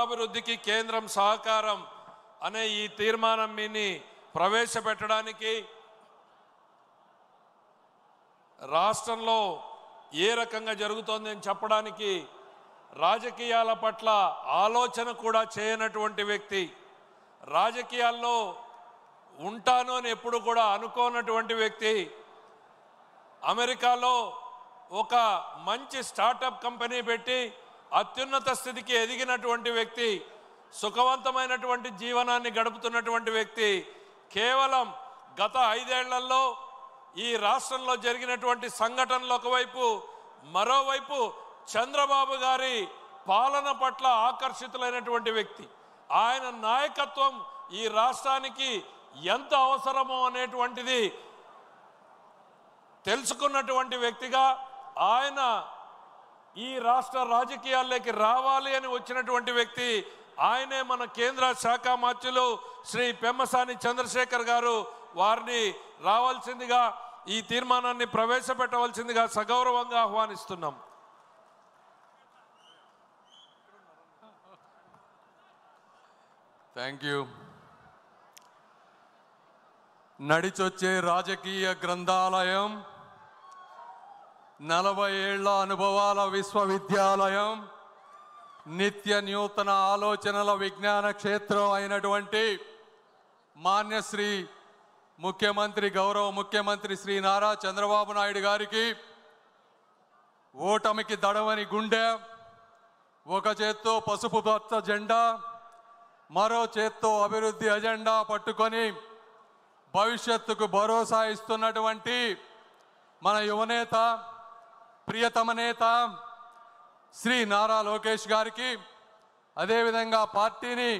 అభివృద్ధికి కేంద్రం సహకారం అనే ఈ తీర్మానం మీని ప్రవేశపెట్టడానికి రాష్ట్రంలో ఏ రకంగా జరుగుతోంది అని చెప్పడానికి రాజకీయాల పట్ల ఆలోచన కూడా చేయనటువంటి వ్యక్తి, రాజకీయాల్లో ఉంటాను అని ఎప్పుడు కూడా అనుకోనటువంటి వ్యక్తి, అమెరికాలో ఒక మంచి స్టార్టప్ కంపెనీ పెట్టి అత్యున్నత స్థితికి ఎదిగినటువంటి వ్యక్తి, సుఖవంతమైనటువంటి జీవనాన్ని గడుపుతున్నటువంటి వ్యక్తి, కేవలం గత 5 ఏళ్లలో ఈ రాష్ట్రంలో జరిగినటువంటి సంఘటనలు ఒకవైపు, మరోవైపు చంద్రబాబు గారి పాలన పట్ల ఆకర్షితులైనటువంటి వ్యక్తి. ఆయన నాయకత్వం ఈ రాష్ట్రానికి ఎంత అవసరమో అనేటువంటిది తెలుసుకున్నటువంటి వ్యక్తిగా ఆయన ఈ రాష్ట్ర రాజకీయాల్లోకి రావాలి అని వచ్చినటువంటి వ్యక్తి. ఆయనే మన కేంద్ర శాఖ మంత్రులు శ్రీ పెమ్మసాని చంద్రశేఖర్ గారు. వారిని రావాల్సిందిగా, ఈ తీర్మానాన్ని ప్రవేశపెట్టవలసిందిగా సగౌరవంగా ఆహ్వానిస్తున్నాం. Thank you. నడిచొచ్చే రాజకీయ గ్రంథాలయం, 40 ఏళ్ల అనుభవాల విశ్వవిద్యాలయం, నిత్య నూతన ఆలోచనల విజ్ఞాన క్షేత్రం అయినటువంటి మాన్యశ్రీ ముఖ్యమంత్రి, గౌరవ ముఖ్యమంత్రి శ్రీ నారా చంద్రబాబు నాయుడు గారికి ఓటమికి దడవని గుండె, ఒక చేత్తో పసుపు పచ్చ జెండా, మరో చేత్తో అభివృద్ధి అజెండా పట్టుకొని భవిష్యత్తుకు భరోసా ఇస్తున్నటువంటి మన యువనేత, ప్రియతమ నేత శ్రీ నారా లోకేష్ గారికి, అదేవిధంగా పార్టీని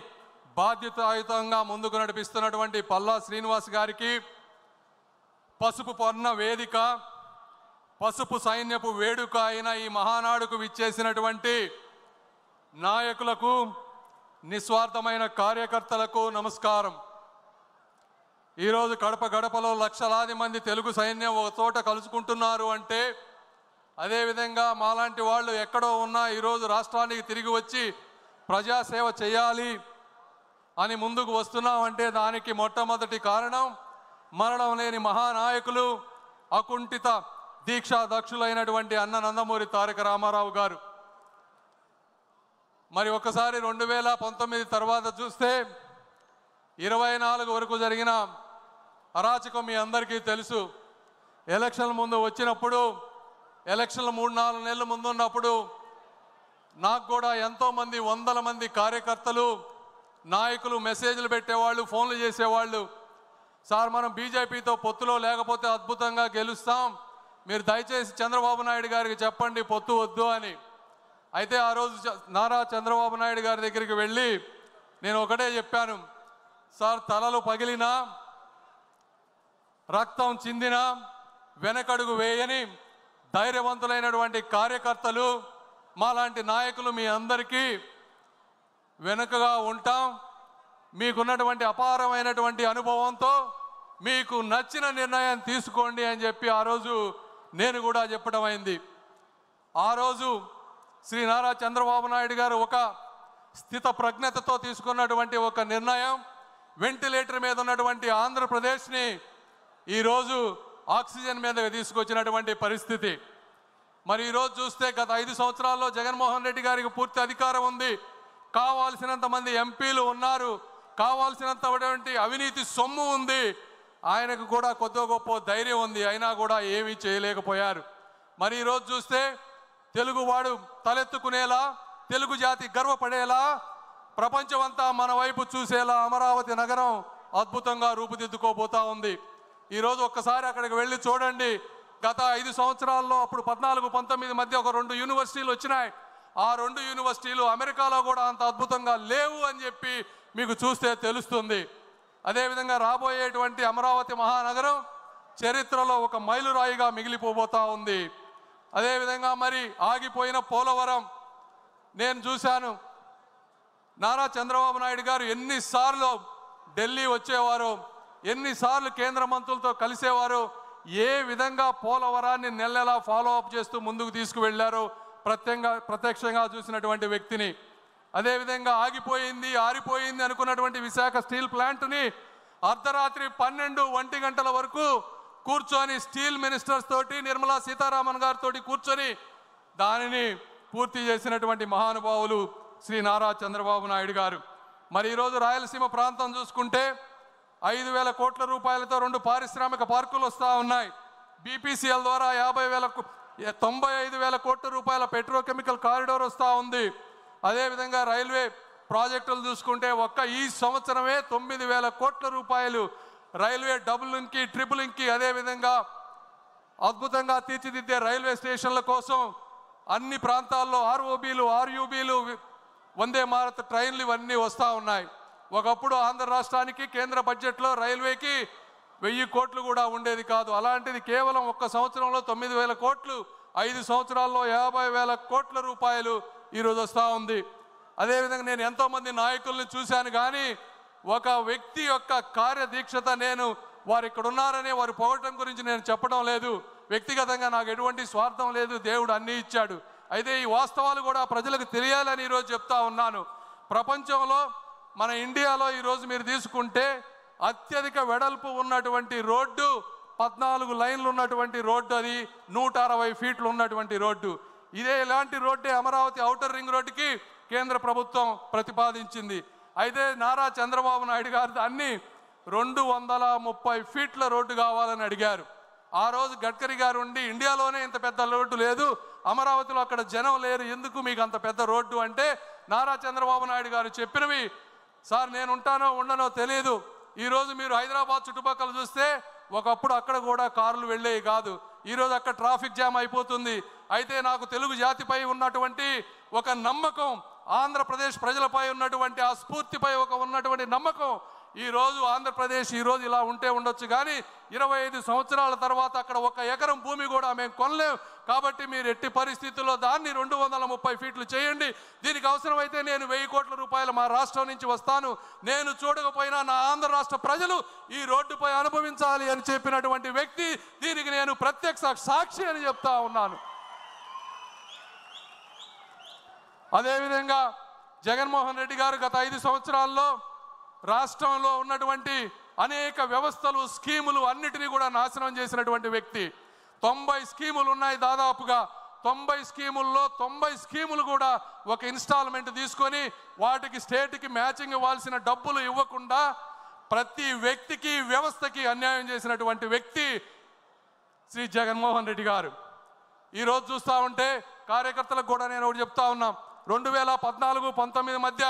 బాధ్యతాయుతంగా ముందుకు నడిపిస్తున్నటువంటి పల్లా శ్రీనివాస్ గారికి, పసుపు పొన్న వేదిక, పసుపు సైన్యపు వేడుక అయిన ఈ మహానాడుకు విచ్చేసినటువంటి నాయకులకు, నిస్వార్థమైన కార్యకర్తలకు నమస్కారం. ఈరోజు కడప గడపలో లక్షలాది మంది తెలుగు సైన్యం ఒక చోట కలుసుకుంటున్నారు అంటే, అదేవిధంగా మాలాంటి వాళ్ళు ఎక్కడో ఉన్నా ఈరోజు రాష్ట్రానికి తిరిగి వచ్చి ప్రజాసేవ చేయాలి అని ముందుకు వస్తున్నామంటే దానికి మొట్టమొదటి కారణం మరణం లేని మహానాయకులు, అకుంఠిత దీక్షా దక్షులైనటువంటి అన్న నందమూరి తారక రామారావు గారు. మరి ఒకసారి 2019 తర్వాత చూస్తే 24 వరకు జరిగిన అరాచకం మీ అందరికీ తెలుసు. ఎలక్షన్ల ముందు వచ్చినప్పుడు, ఎలక్షన్లు 3-4 నెలల ముందు ఉన్నప్పుడు నాకు కూడా ఎంతోమంది, వందల మంది కార్యకర్తలు, నాయకులు మెసేజ్లు పెట్టేవాళ్ళు, ఫోన్లు చేసేవాళ్ళు. సార్, మనం బీజేపీతో పొత్తులో లేకపోతే అద్భుతంగా గెలుస్తాం, మీరు దయచేసి చంద్రబాబు నాయుడు గారికి చెప్పండి పొత్తు వద్దు అని. అయితే ఆ రోజు నారా చంద్రబాబు నాయుడు గారి దగ్గరికి వెళ్ళి నేను ఒకటే చెప్పాను, సార్, తలలు పగిలినా, రక్తం చిందినా వెనకడుగు వేయని ధైర్యవంతులైనటువంటి కార్యకర్తలు, మాలాంటి నాయకులు మీ అందరికీ వెనుకగా ఉంటాం. మీకున్నటువంటి అపారమైనటువంటి అనుభవంతో మీకు నచ్చిన నిర్ణయం తీసుకోండి అని చెప్పి ఆ రోజు నేను కూడా చెప్పడం అయింది. ఆ రోజు శ్రీ నారా చంద్రబాబు నాయుడు గారు ఒక స్థిత ప్రజ్ఞతతో తీసుకున్నటువంటి ఒక నిర్ణయం, వెంటిలేటర్ మీద ఉన్నటువంటి ఆంధ్రప్రదేశ్ని ఈరోజు ఆక్సిజన్ మీద తీసుకొచ్చినటువంటి పరిస్థితి. మరి ఈరోజు చూస్తే గత 5 సంవత్సరాల్లో జగన్మోహన్ రెడ్డి గారికి పూర్తి అధికారం ఉంది, కావాల్సినంత మంది ఎంపీలు ఉన్నారు, కావాల్సినంతటువంటి అవినీతి సొమ్ము ఉంది, ఆయనకు కూడా కొద్ది గొప్ప ధైర్యం ఉంది, అయినా కూడా ఏమీ చేయలేకపోయారు. మరి ఈరోజు చూస్తే తెలుగువాడు తలెత్తుకునేలా, తెలుగు జాతి గర్వపడేలా, ప్రపంచమంతా మన వైపు చూసేలా అమరావతి నగరం అద్భుతంగా రూపుదిద్దుకోబోతా ఉంది. ఈరోజు ఒక్కసారి అక్కడికి వెళ్ళి చూడండి. గత 5 సంవత్సరాల్లో, అప్పుడు 14-19 మధ్య ఒక 2 యూనివర్సిటీలు వచ్చినాయి. ఆ 2 యూనివర్సిటీలు అమెరికాలో కూడా అంత అద్భుతంగా లేవు అని చెప్పి మీకు చూస్తే తెలుస్తుంది. అదేవిధంగా రాబోయేటువంటి అమరావతి మహానగరం చరిత్రలో ఒక మైలురాయిగా మిగిలిపోబోతా ఉంది. అదేవిధంగా మరి ఆగిపోయిన పోలవరం నేను చూశాను. నారా చంద్రబాబు నాయుడు గారు ఎన్నిసార్లు ఢిల్లీ వచ్చేవారు, ఎన్నిసార్లు కేంద్ర మంత్రులతో కలిసేవారు, ఏ విధంగా పోలవరాన్ని నెలలా ఫాలో అప్ చేస్తూ ముందుకు తీసుకువెళ్లారో ప్రత్యక్షంగా చూసినటువంటి వ్యక్తిని. అదేవిధంగా ఆగిపోయింది ఆరిపోయింది అనుకున్నటువంటి విశాఖ స్టీల్ ప్లాంట్ని అర్ధరాత్రి 12-1 గంటల వరకు కూర్చొని స్టీల్ మినిస్టర్స్ తోటి నిర్మలా సీతారామన్ గారితో కూర్చొని దానిని పూర్తి చేసినటువంటి మహానుభావులు శ్రీ నారా చంద్రబాబు నాయుడు గారు. మరి ఈరోజు రాయలసీమ ప్రాంతం చూసుకుంటే 5,000 కోట్ల రూపాయలతో 2 పారిశ్రామిక పార్కులు వస్తూ ఉన్నాయి. బీపీసీఎల్ ద్వారా 95,000 కోట్ల రూపాయల పెట్రోకెమికల్ కారిడార్ వస్తూ ఉంది. అదేవిధంగా రైల్వే ప్రాజెక్టులు చూసుకుంటే ఈ సంవత్సరమే 9,000 కోట్ల రూపాయలు రైల్వే డబుల్ లింక్కి ట్రిపుల్ లింక్కి అదేవిధంగా అద్భుతంగా తీర్చిదిద్దే రైల్వే స్టేషన్ల కోసం అన్ని ప్రాంతాల్లో ఆర్ఓబీలు ఆర్యూబీలు వందే భారత్ ట్రైన్లు ఇవన్నీ వస్తూ ఉన్నాయి. ఒకప్పుడు ఆంధ్ర రాష్ట్రానికి కేంద్ర బడ్జెట్లో రైల్వేకి 1000 కోట్లు కూడా ఉండేది కాదు. అలాంటిది కేవలం 1 సంవత్సరంలో 9,000 కోట్లు, 5 సంవత్సరాల్లో 50,000 కోట్ల రూపాయలు ఈరోజు వస్తూ ఉంది. అదేవిధంగా నేను ఎంతోమంది నాయకుల్ని చూశాను, కానీ ఒక వ్యక్తి యొక్క కార్యదీక్షత నేను వారు ఇక్కడ ఉన్నారని వారు పొగటం గురించి నేను చెప్పడం లేదు. వ్యక్తిగతంగా నాకు ఎటువంటి స్వార్థం లేదు, దేవుడు అన్నీ ఇచ్చాడు. అయితే ఈ వాస్తవాలు కూడా ప్రజలకు తెలియాలని ఈరోజు చెప్తా ఉన్నాను. ప్రపంచంలో మన ఇండియాలో ఈరోజు మీరు తీసుకుంటే అత్యధిక వెడల్పు ఉన్నటువంటి రోడ్డు 14 లైన్లు ఉన్నటువంటి రోడ్డు, అది 160 ఫీట్లు ఉన్నటువంటి రోడ్డు. ఇలాంటి రోడ్డే అమరావతి ఔటర్ రింగ్ రోడ్డుకి కేంద్ర ప్రభుత్వం ప్రతిపాదించింది. అయితే నారా చంద్రబాబు నాయుడు గారు దాన్ని 230 ఫీట్ల రోడ్డు కావాలని అడిగారు. ఆ రోజు గడ్కరీ గారు ఉండి ఇండియాలోనే ఇంత పెద్ద రోడ్డు లేదు, అమరావతిలో అక్కడ జనం లేరు, ఎందుకు మీకు అంత పెద్ద రోడ్డు అంటే నారా చంద్రబాబు నాయుడు గారు చెప్పినవి, సార్ నేను ఉంటానో ఉండనో తెలియదు, ఈరోజు మీరు హైదరాబాద్ చుట్టుపక్కల చూస్తే ఒకప్పుడు అక్కడ కూడా కార్లు వెళ్ళేవి కాదు, ఈరోజు అక్కడ ట్రాఫిక్ జామ్ అయిపోతుంది. అయితే నాకు తెలుగు జాతిపై ఉన్నటువంటి ఒక నమ్మకం, ఆంధ్రప్రదేశ్ ప్రజలపై ఉన్నటువంటి ఆ స్ఫూర్తిపై ఉన్నటువంటి నమ్మకం, ఈరోజు ఆంధ్రప్రదేశ్ ఈరోజు ఇలా ఉంటే ఉండొచ్చు, కానీ 25 సంవత్సరాల తర్వాత అక్కడ 1 ఎకరం భూమి కూడా మేము కొనలేం. కాబట్టి మీరు ఎట్టి పరిస్థితుల్లో దాన్ని 230 ఫీట్లు చేయండి. దీనికి అవసరమైతే నేను 1000 కోట్ల రూపాయలు మా రాష్ట్రం నుంచి వస్తాను, నేను చూడకపోయినా నా ఆంధ్ర రాష్ట్ర ప్రజలు ఈ రోడ్డుపై అనుభవించాలి అని చెప్పినటువంటి వ్యక్తి, దీనికి నేను ప్రత్యక్ష సాక్షి అని చెప్తా ఉన్నాను. అదేవిధంగా జగన్మోహన్ రెడ్డి గారు గత 5 సంవత్సరాల్లో రాష్ట్రంలో ఉన్నటువంటి అనేక వ్యవస్థలు స్కీములు అన్నిటినీ కూడా నాశనం చేసినటువంటి వ్యక్తి. 90 స్కీములు ఉన్నాయి, దాదాపుగా 90 స్కీముల్లో 90 స్కీములు కూడా ఒక ఇన్స్టాల్మెంట్ తీసుకొని వాటికి స్టేట్కి మ్యాచింగ్ ఇవ్వాల్సిన డబ్బులు ఇవ్వకుండా ప్రతి వ్యక్తికి వ్యవస్థకి అన్యాయం చేసినటువంటి వ్యక్తి శ్రీ జగన్మోహన్ రెడ్డి గారు. ఈరోజు చూస్తూ ఉంటే కార్యకర్తలకు కూడా నేను ఒకటి చెప్తా ఉన్నాం, 2014-19 మధ్య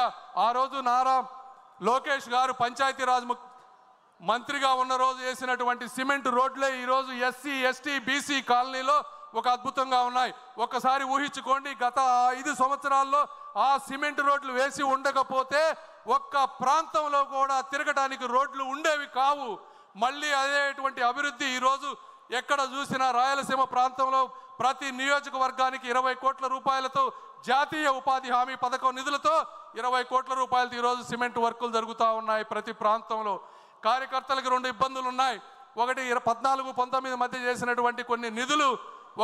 ఆ రోజు నారా లోకేష్ గారు పంచాయతీరాజ్ మంత్రిగా ఉన్న రోజు వేసినటువంటి సిమెంట్ రోడ్లే ఈరోజు ఎస్సీ ఎస్టీ బీసీ కాలనీలో ఒక అద్భుతంగా ఉన్నాయి. ఒక్కసారి ఊహించుకోండి, గత 5 సంవత్సరాల్లో ఆ సిమెంట్ రోడ్లు వేసి ఉండకపోతే ఒక్క ప్రాంతంలో కూడా తిరగడానికి రోడ్లు ఉండేవి కావు. మళ్ళీ అదేటువంటి అభివృద్ధి ఈరోజు ఎక్కడ చూసినా రాయలసీమ ప్రాంతంలో ప్రతి నియోజకవర్గానికి 20 కోట్ల రూపాయలతో జాతీయ ఉపాధి హామీ పథకం నిధులతో 20 కోట్ల రూపాయలతో ఈరోజు సిమెంట్ వర్కులు జరుగుతూ ఉన్నాయి ప్రతి ప్రాంతంలో. కార్యకర్తలకు 2 ఇబ్బందులు ఉన్నాయి. ఒకటి 14-19 మధ్య చేసినటువంటి కొన్ని నిధులు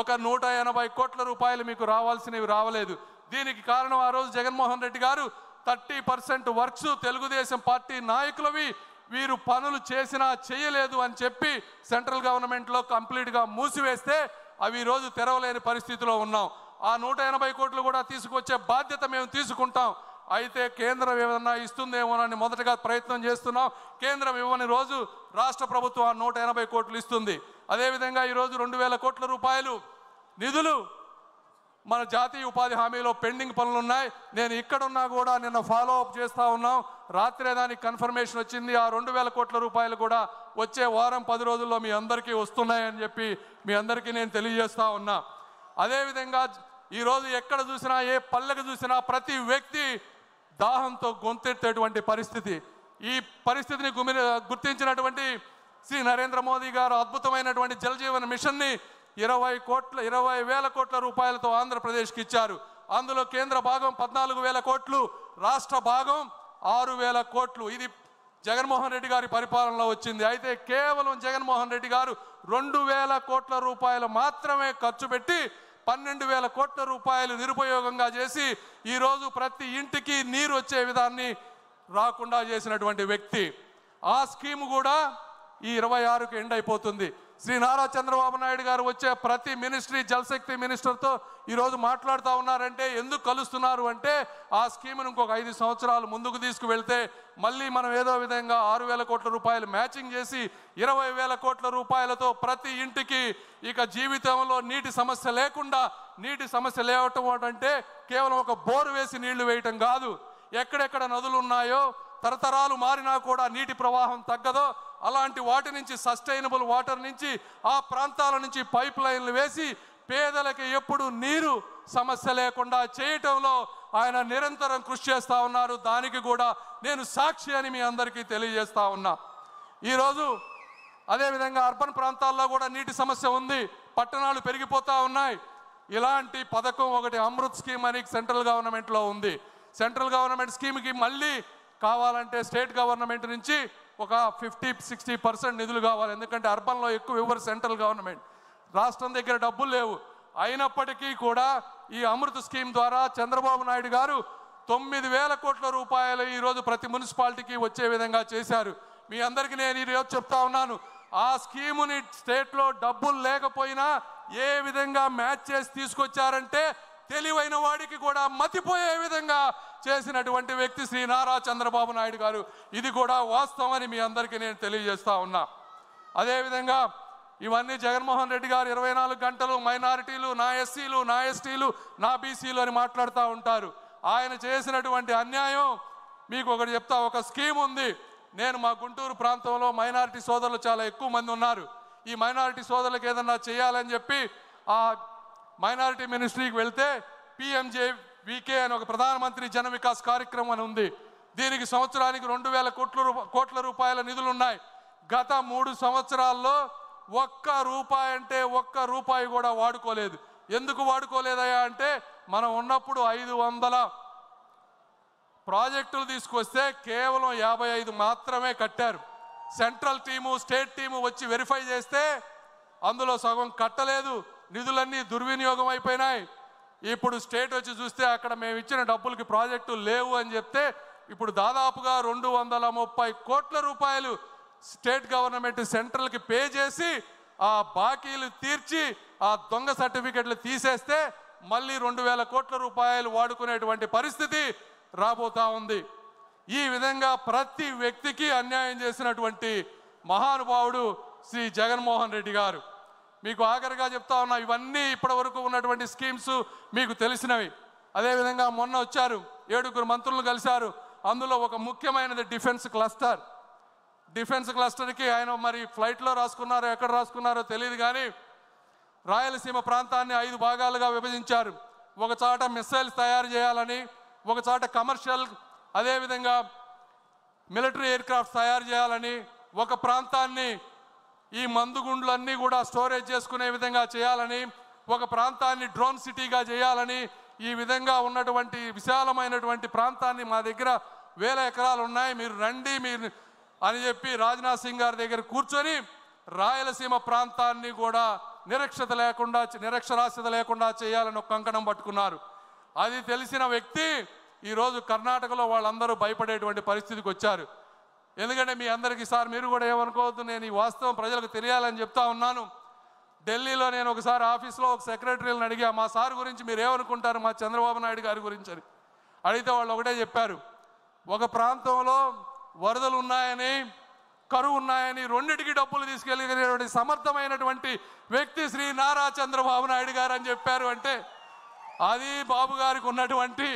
ఒక 180 కోట్ల రూపాయలు మీకు రావాల్సినవి రావలేదు. దీనికి కారణం ఆ రోజు జగన్మోహన్ రెడ్డి గారు 30% వర్క్స్ తెలుగుదేశం పార్టీ నాయకులవి వీరు పనులు చేసినా చేయలేదు అని చెప్పి సెంట్రల్ గవర్నమెంట్లో కంప్లీట్గా మూసివేస్తే అవి ఈరోజు తెరవలేని పరిస్థితిలో ఉన్నాం. ఆ 180 కోట్లు కూడా తీసుకొచ్చే బాధ్యత మేము తీసుకుంటాం. అయితే కేంద్రం ఏమన్నా ఇస్తుందేమోనని మొదటగా ప్రయత్నం చేస్తున్నాం. కేంద్రం ఇవ్వని రోజు రాష్ట్ర ప్రభుత్వం ఆ 180 కోట్లు ఇస్తుంది. అదేవిధంగా ఈరోజు 2,000 కోట్ల రూపాయలు నిధులు మన జాతీయ ఉపాధి హామీలో పెండింగ్ పనులు ఉన్నాయి. నేను ఇక్కడున్నా కూడా నిన్న ఫాలో అప్ చేస్తూ ఉన్నాం. రాత్రే దానికి కన్ఫర్మేషన్ వచ్చింది. ఆ 2,000 కోట్ల రూపాయలు కూడా వచ్చే వారం 10 రోజుల్లో మీ అందరికీ వస్తున్నాయని చెప్పి మీ అందరికీ నేను తెలియజేస్తూ ఉన్నా. అదేవిధంగా ఈరోజు ఎక్కడ చూసినా ఏ పల్లెకు చూసినా ప్రతి వ్యక్తి దాహంతో గొంతెత్తేటువంటి పరిస్థితి. ఈ పరిస్థితిని గుర్తించినటువంటి శ్రీ నరేంద్ర మోదీ గారు అద్భుతమైనటువంటి జల్ జీవన్ మిషన్ని 20,000 కోట్ల రూపాయలతో ఆంధ్రప్రదేశ్కి ఇచ్చారు. అందులో కేంద్ర భాగం 14,000 కోట్లు, రాష్ట్ర భాగం 6,000 కోట్లు. ఇది జగన్మోహన్ రెడ్డి గారి పరిపాలనలో వచ్చింది. అయితే కేవలం జగన్మోహన్ రెడ్డి గారు 2,000 కోట్ల రూపాయలు మాత్రమే ఖర్చు పెట్టి 12,000 కోట్ల రూపాయలు నిరుపయోగంగా చేసి ఈరోజు ప్రతి ఇంటికి నీరు వచ్చే విధాన్ని రాకుండా చేసినటువంటి వ్యక్తి. ఆ స్కీమ్ కూడా ఈ 26కి ఎండ్ అయిపోతుంది. శ్రీ నారా చంద్రబాబు నాయుడు గారు వచ్చే ప్రతి మినిస్ట్రీ జలశక్తి మినిస్టర్తో ఈరోజు మాట్లాడుతూ ఉన్నారంటే ఎందుకు కలుస్తున్నారు అంటే ఆ స్కీమ్ను ఇంకొక 5 సంవత్సరాలు ముందుకు తీసుకువెళ్తే మళ్ళీ మనం ఏదో విధంగా 6,000 కోట్ల రూపాయలు మ్యాచింగ్ చేసి 20,000 కోట్ల రూపాయలతో ప్రతి ఇంటికి ఇక జీవితంలో నీటి సమస్య లేకుండా, నీటి సమస్య లేవటం అంటే కేవలం ఒక బోరు వేసి నీళ్లు వేయటం కాదు, ఎక్కడెక్కడ నదులు ఉన్నాయో తరతరాలు మారినా కూడా నీటి ప్రవాహం తగ్గదో అలాంటి వాటి నుంచి సస్టైనబుల్ వాటర్ నుంచి ఆ ప్రాంతాల నుంచి పైప్ లైన్లు వేసి పేదలకి ఎప్పుడు నీరు సమస్య లేకుండా చేయటంలో ఆయన నిరంతరం కృషి చేస్తూ ఉన్నారు. దానికి కూడా నేను సాక్షి అని మీ అందరికీ తెలియజేస్తా ఉన్నా. ఈరోజు అదేవిధంగా అర్బన్ ప్రాంతాల్లో కూడా నీటి సమస్య ఉంది, పట్టణాలు పెరిగిపోతూ ఉన్నాయి. ఇలాంటి పథకం ఒకటి అమృత్ స్కీమ్ అని సెంట్రల్ గవర్నమెంట్లో ఉంది. సెంట్రల్ గవర్నమెంట్ స్కీమ్కి మళ్ళీ కావాలంటే స్టేట్ గవర్నమెంట్ నుంచి ఒక 50-60% నిధులు కావాలి. ఎందుకంటే అర్బన్లో ఎక్కువ ఇవ్వరు సెంట్రల్ గవర్నమెంట్, రాష్ట్రం దగ్గర డబ్బులు లేవు. అయినప్పటికీ కూడా ఈ అమృత్ స్కీమ్ ద్వారా చంద్రబాబు నాయుడు గారు 9,000 కోట్ల రూపాయలు ఈరోజు ప్రతి మున్సిపాలిటీకి వచ్చే విధంగా చేశారు. మీ అందరికీ నేను ఈరోజు చెప్తా ఉన్నాను, ఆ స్కీముని స్టేట్లో డబ్బులు లేకపోయినా ఏ విధంగా మ్యాచ్ చేసి తీసుకొచ్చారంటే తెలివైన వాడికి కూడా మతిపోయే విధంగా చేసినటువంటి వ్యక్తి శ్రీ నారా చంద్రబాబు నాయుడు గారు. ఇది కూడా వాస్తవం అని మీ అందరికీ నేను తెలియజేస్తా ఉన్నా. అదేవిధంగా ఇవన్నీ జగన్మోహన్ రెడ్డి గారు 24 గంటలు మైనారిటీలు, నా ఎస్సీలు, నా ఎస్టీలు, నా బీసీలు అని మాట్లాడుతూ ఉంటారు. ఆయన చేసినటువంటి అన్యాయం మీకు ఒకటి చెప్తా. ఒక స్కీమ్ ఉంది. నేను మా గుంటూరు ప్రాంతంలో మైనారిటీ సోదరులు చాలా ఎక్కువ మంది ఉన్నారు. ఈ మైనారిటీ సోదరులకు ఏదన్నా చేయాలని చెప్పి ఆ మైనారిటీ మినిస్ట్రీకి వెళ్తే PMJVK అని ఒక ప్రధానమంత్రి జన వికాస్ కార్యక్రమం అని ఉంది. దీనికి సంవత్సరానికి 2,000 కోట్ల రూపాయల నిధులు ఉన్నాయి. గత 3 సంవత్సరాల్లో ఒక్క రూపాయి కూడా వాడుకోలేదు. ఎందుకు వాడుకోలేదయా అంటే మనం ఉన్నప్పుడు 500 ప్రాజెక్టులు తీసుకొస్తే కేవలం 55 మాత్రమే కట్టారు. సెంట్రల్ టీము, స్టేట్ టీము వచ్చి వెరిఫై చేస్తే అందులో సగం కట్టలేదు, నిధులన్నీ దుర్వినియోగం అయిపోయినాయి. ఇప్పుడు స్టేట్ వచ్చి చూస్తే అక్కడ మేము ఇచ్చిన డబ్బులకి ప్రాజెక్టులు లేవు అని చెప్తే ఇప్పుడు దాదాపుగా 230 కోట్ల రూపాయలు స్టేట్ గవర్నమెంట్ సెంట్రల్కి పే చేసి ఆ బాకీలు తీర్చి ఆ దొంగ సర్టిఫికెట్లు తీసేస్తే మళ్ళీ 2,000 కోట్ల రూపాయలు వాడుకునేటువంటి పరిస్థితి రాబోతా ఉంది. ఈ విధంగా ప్రతి వ్యక్తికి అన్యాయం చేసినటువంటి మహానుభావుడు శ్రీ జగన్మోహన్ రెడ్డి గారు. మీకు ఆఖరిగా చెప్తా ఉన్నా, ఇవన్నీ ఇప్పటి వరకు ఉన్నటువంటి స్కీమ్స్ మీకు తెలిసినవి. అదేవిధంగా మొన్న వచ్చారు, 7 మంత్రులను కలిశారు. అందులో ఒక ముఖ్యమైనది డిఫెన్స్ క్లస్టర్. డిఫెన్స్ క్లస్టర్కి ఆయన మరి ఫ్లైట్లో రాసుకున్నారో ఎక్కడ రాసుకున్నారో తెలియదు కానీ రాయలసీమ ప్రాంతాన్ని 5 భాగాలుగా విభజించారు. ఒక చోట మిసైల్స్ తయారు చేయాలని, ఒక చోట కమర్షియల్ అదేవిధంగా మిలిటరీ ఎయిర్క్రాఫ్ట్స్ తయారు చేయాలని, ఒక ప్రాంతాన్ని ఈ మందుగుండ్లన్నీ కూడా స్టోరేజ్ చేసుకునే విధంగా చేయాలని, ఒక ప్రాంతాన్ని డ్రోన్ సిటీగా చేయాలని, ఈ విధంగా ఉన్నటువంటి విశాలమైనటువంటి ప్రాంతాన్ని మా దగ్గర 1000 ఎకరాలు ఉన్నాయి, మీరు రండి మీరు అని చెప్పి రాజ్నాథ్ సింగ్ గారి దగ్గర కూర్చొని రాయలసీమ ప్రాంతాన్ని కూడా నిరక్షరాస్యత లేకుండా చేయాలని ఒక కంకణం పట్టుకున్నారు. అది తెలిసిన వ్యక్తి ఈరోజు కర్ణాటకలో వాళ్ళందరూ భయపడేటువంటి పరిస్థితికి వచ్చారు. ఎందుకంటే మీ అందరికీ సార్ మీరు కూడా ఏమనుకోవద్దు, నేను ఈ వాస్తవం ప్రజలకు తెలియాలని చెప్తా ఉన్నాను. ఢిల్లీలో నేను ఒకసారి ఆఫీస్లో ఒక సెక్రటరీలను అడిగా, మా సార్ గురించి మీరు ఏమనుకుంటారు మా చంద్రబాబు నాయుడు గారి గురించి అని అడిగితే వాళ్ళు ఒకటే చెప్పారు, ఒక ప్రాంతంలో వరదలు ఉన్నాయని కరువు ఉన్నాయని రెండిటికి డబ్బులు తీసుకెళ్ళినటువంటి సమర్థమైనటువంటి వ్యక్తి శ్రీ నారా చంద్రబాబు నాయుడు గారు అని చెప్పారు. అంటే అది బాబు గారికి ఉన్నటువంటి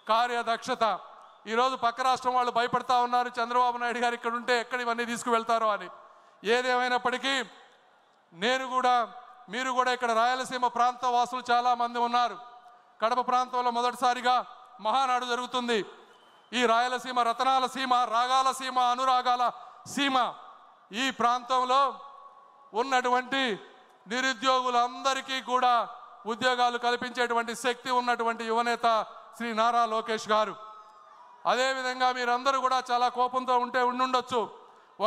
కార్యదక్షత. ఈరోజు పక్క రాష్ట్రం వాళ్ళు భయపడతా ఉన్నారు, చంద్రబాబు నాయుడు గారు ఇక్కడ ఉంటే ఎక్కడ ఇవన్నీ తీసుకువెళ్తారో అని. ఏదేమైనప్పటికీ నేను కూడా మీరు కూడా ఇక్కడ రాయలసీమ ప్రాంత వాసులు చాలామంది ఉన్నారు. కడప ప్రాంతంలో మొదటిసారిగా మహానాడు జరుగుతుంది. ఈ రాయలసీమ రతనాల సీమ, రాగాల సీమ, అనురాగాల సీమ. ఈ ప్రాంతంలో ఉన్నటువంటి నిరుద్యోగులందరికీ కూడా ఉద్యోగాలు కల్పించేటువంటి శక్తి ఉన్నటువంటి యువనేత శ్రీ నారా లోకేష్ గారు. అదేవిధంగా మీరందరూ కూడా చాలా కోపంతో ఉండుండొచ్చు.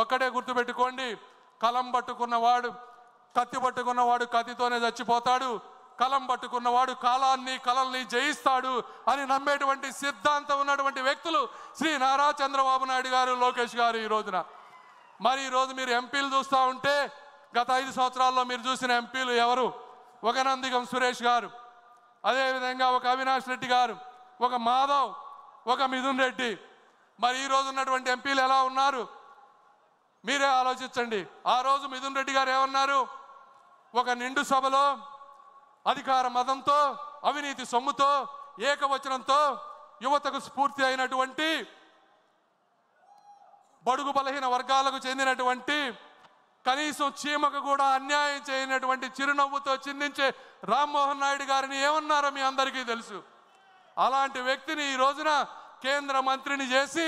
ఒక్కటే గుర్తుపెట్టుకోండి, కలం పట్టుకున్నవాడు కత్తి పట్టుకున్నవాడు కత్తితోనే చచ్చిపోతాడు, కలం పట్టుకున్నవాడు కాలాన్ని కలల్ని జయిస్తాడు అని నమ్మేటువంటి సిద్ధాంతం ఉన్నటువంటి వ్యక్తులు శ్రీ నారా చంద్రబాబు నాయుడు గారు, లోకేష్ గారు ఈ రోజున. మరి ఈరోజు మీరు ఎంపీలు చూస్తూ ఉంటే గత 5 సంవత్సరాల్లో మీరు చూసిన ఎంపీలు ఎవరు? ఒక నందిగం సురేష్ గారు, అదేవిధంగా ఒక అవినాష్ రెడ్డి గారు, ఒక మాధవ్, ఒక మిథున్ రెడ్డి. మరి ఈ రోజు ఉన్నటువంటి ఎంపీలు ఎలా ఉన్నారు మీరే ఆలోచించండి. ఆ రోజు మిథున్ రెడ్డి గారు ఏమన్నారు? ఒక నిండు సభలో అధికార మదంతో, అవినీతి సొమ్ముతో, ఏకవచనంతో యువతకు స్ఫూర్తి అయినటువంటి బడుగు బలహీన వర్గాలకు చెందినటువంటి కనీసం చీమకు కూడా అన్యాయం చేయనటువంటి చిరునవ్వుతో చిందించే రామ్మోహన్ నాయుడు గారిని ఏమన్నారో మీ అందరికీ తెలుసు. అలాంటి వ్యక్తిని ఈ రోజున కేంద్ర మంత్రిని చేసి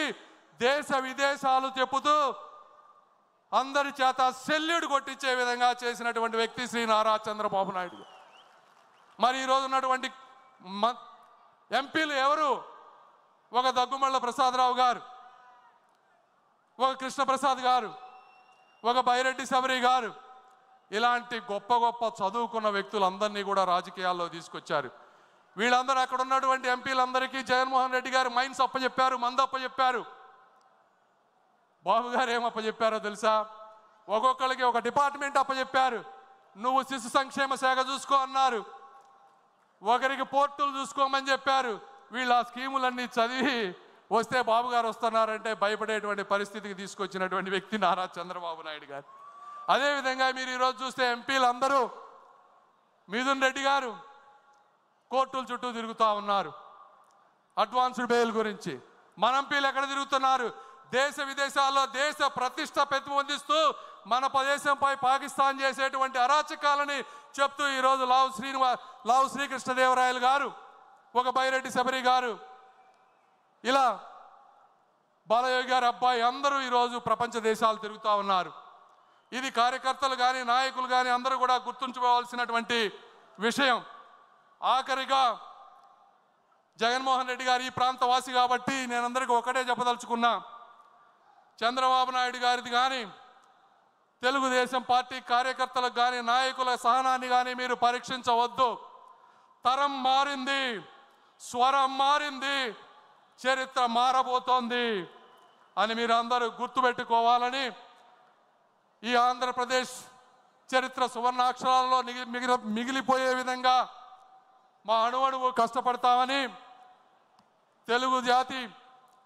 దేశ విదేశాలు చెప్పుతూ అందరి చేత సెల్యూట్ కొట్టించే విధంగా చేసినటువంటి వ్యక్తి శ్రీ నారా చంద్రబాబు నాయుడు. మరి ఈరోజు ఉన్నటువంటి ఎంపీలు ఎవరు? ఒక దగ్గుమళ్ళ ప్రసాదరావు గారు, ఒక కృష్ణప్రసాద్ గారు, ఒక బైరెడ్డి శబరి గారు. ఇలాంటి గొప్ప గొప్ప చదువుకున్న వ్యక్తులందరినీ కూడా రాజకీయాల్లో తీసుకొచ్చారు. వీళ్ళందరూ అక్కడ ఉన్నటువంటి ఎంపీలందరికీ జగన్మోహన్ రెడ్డి గారు మైన్స్ అప్పచెప్పారు, మందు అప్పచెప్పారు. బాబు గారు ఏం అప్పచెప్పారో తెలుసా? ఒక్కొక్కరికి ఒక డిపార్ట్మెంట్ అప్పచెప్పారు. నువ్వు శిశు సంక్షేమ శాఖ చూసుకో అన్నారు. ఒకరికి పోర్టులు చూసుకోమని చెప్పారు. వీళ్ళు ఆ స్కీములన్నీ చదివి వస్తే బాబు గారు వస్తున్నారంటే భయపడేటువంటి పరిస్థితికి తీసుకొచ్చినటువంటి వ్యక్తి నారా చంద్రబాబు నాయుడు గారు. అదేవిధంగా మీరు ఈరోజు చూస్తే ఎంపీలు అందరూ, మిథున్ రెడ్డి గారు కోర్టుల చుట్టూ తిరుగుతూ ఉన్నారు అడ్వాన్స్డ్ బెయిల్ గురించి. మన ఎంపీలు ఎక్కడ తిరుగుతున్నారు? దేశ విదేశాల్లో దేశ ప్రతిష్ట పెంపొందిస్తూ మన ప్రదేశంపై పాకిస్తాన్ చేసేటువంటి అరాచకాలని చెప్తూ ఈరోజు లావు శ్రీకృష్ణదేవరాయలు గారు, ఒక బైరెడ్డి శబరి గారు, ఇలా బాలయోగి గారి అబ్బాయి అందరూ ఈరోజు ప్రపంచ దేశాలు తిరుగుతూ ఉన్నారు. ఇది కార్యకర్తలు కానీ నాయకులు కానీ అందరూ కూడా గుర్తుంచుకోవాల్సినటువంటి విషయం. ఆఖరిగా జగన్మోహన్ రెడ్డి గారు ఈ ప్రాంత వాసి కాబట్టి నేను అందరికీ ఒకటే చెప్పదలుచుకున్నా. చంద్రబాబు నాయుడు గారిది కానీ తెలుగుదేశం పార్టీ కార్యకర్తలకు కానీ నాయకుల సహనాన్ని కానీ మీరు పరీక్షించవద్దు. తరం మారింది, స్వరం మారింది, చరిత్ర మారబోతోంది అని మీరు అందరూ గుర్తుపెట్టుకోవాలని ఈ ఆంధ్రప్రదేశ్ చరిత్ర సువర్ణాక్షరాల్లో మిగిలిపోయే విధంగా మా అణువణువు కష్టపడతామని తెలుగు జాతి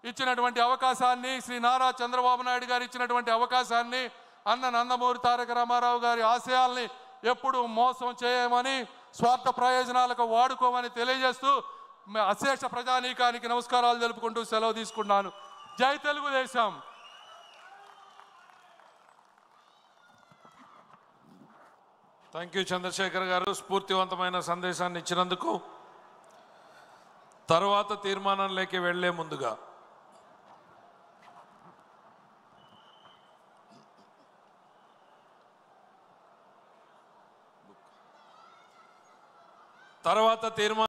ఇచ్చినటువంటి అవకాశాన్ని, శ్రీ నారా చంద్రబాబు నాయుడు గారు ఇచ్చినటువంటి అవకాశాన్ని, అన్న నందమూరి తారక రామారావు గారి ఆశయాల్ని ఎప్పుడు మోసం చేయమని, స్వార్థ ప్రయోజనాలకు వాడుకోమని తెలియజేస్తూ అశేష ప్రజానీకానికి నమస్కారాలు తెలుపుకుంటూ సెలవు తీసుకున్నాను. జై తెలుగుదేశం. థ్యాంక్ యూ చంద్రశేఖర్ గారు, స్ఫూర్తివంతమైన సందేశాన్ని ఇచ్చినందుకు. తర్వాత తీర్మానంలోకి వెళ్లే ముందుగా తీర్మానం